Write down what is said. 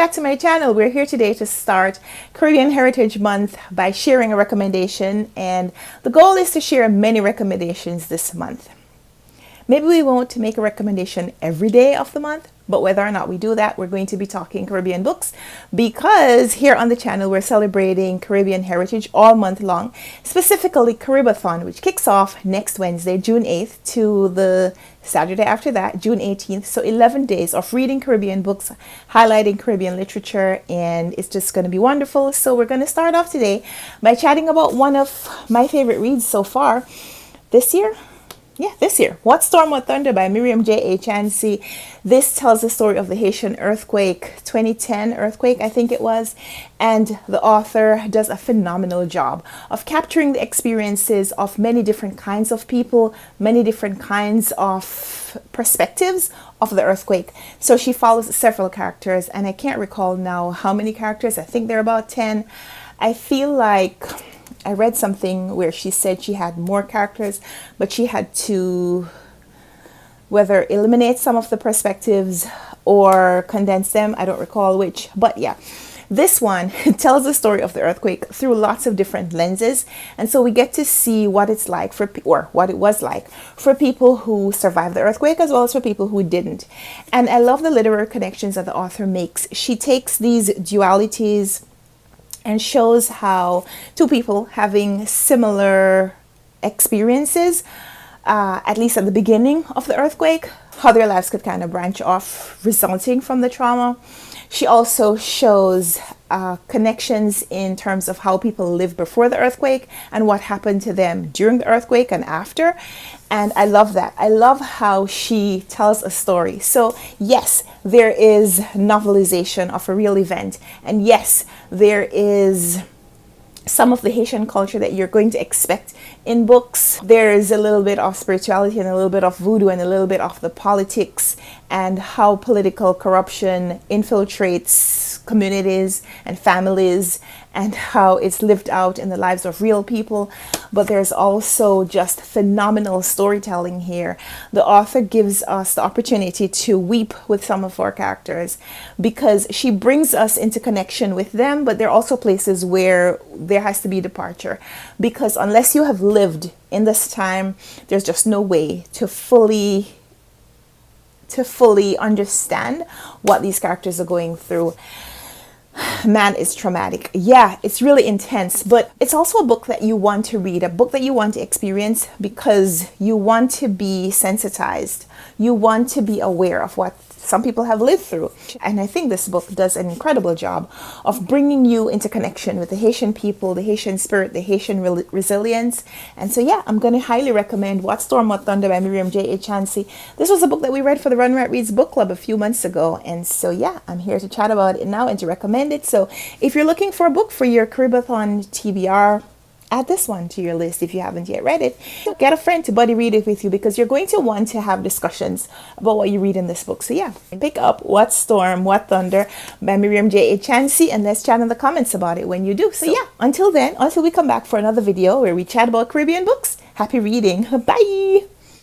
back to my channel. We're here today to start Caribbean Heritage Month by sharing a recommendation, and the goal is to share many recommendations this month. Maybe we won't make a recommendation every day of the month, but whether or not we do that, we're going to be talking Caribbean books because here on the channel we're celebrating Caribbean heritage all month long, specifically Caribathon, which kicks off next Wednesday, June 8th to the Saturday after that, June 18th. So 11 days of reading Caribbean books, highlighting Caribbean literature, and it's just going to be wonderful. So we're going to start off today by chatting about one of my favorite reads so far this year. This year. What Storm, What Thunder by Myriam J. Chancy. This tells the story of the Haitian earthquake, 2010 earthquake, I think it was. And the author does a phenomenal job of capturing the experiences of many different kinds of people, many different kinds of perspectives of the earthquake. So she follows several characters, and I can't recall now how many characters. I think there are about 10. I feel like I read something where she said she had more characters, but she had to whether eliminate some of the perspectives or condense them. I don't recall which, but yeah. This one tells the story of the earthquake through lots of different lenses. And so we get to see what it's like what it was like for people who survived the earthquake as well as for people who didn't. And I love the literary connections that the author makes. She takes these dualities and shows how two people having similar experiences, at least at the beginning of the earthquake, how their lives could kind of branch off resulting from the trauma. She also shows connections in terms of how people lived before the earthquake and what happened to them during the earthquake and after. And I love that. I love how she tells a story. So yes, there is novelization of a real event. And yes, there is some of the Haitian culture that you're going to expect in books. There is a little bit of spirituality and a little bit of voodoo and a little bit of the politics and how political corruption infiltrates communities and families and how it's lived out in the lives of real people. But there's also just phenomenal storytelling here. The author gives us the opportunity to weep with some of our characters because she brings us into connection with them, but there are also places where there has to be departure, because unless you have lived in this time, there's just no way to fully understand what these characters are going through. Man, it's traumatic. Yeah, it's really intense, but it's also a book that you want to read, a book that you want to experience because you want to be sensitized. You want to be aware of what some people have lived through. And I think this book does an incredible job of bringing you into connection with the Haitian people, the Haitian spirit, the Haitian resilience. And so yeah, I'm going to highly recommend What Storm, What Thunder by Myriam J. Chancy. This was a book that we read for the Run Right Reads book club a few months ago. And so yeah, I'm here to chat about it now and to recommend it. So if you're looking for a book for your Caribathon TBR, add this one to your list if you haven't yet read it. Get a friend to buddy read it with you because you're going to want to have discussions about what you read in this book. So yeah, pick up What Storm, What Thunder by Myriam J. Chancy, and let's chat in the comments about it when you do. So yeah, until then, until we come back for another video where we chat about Caribbean books, happy reading. Bye!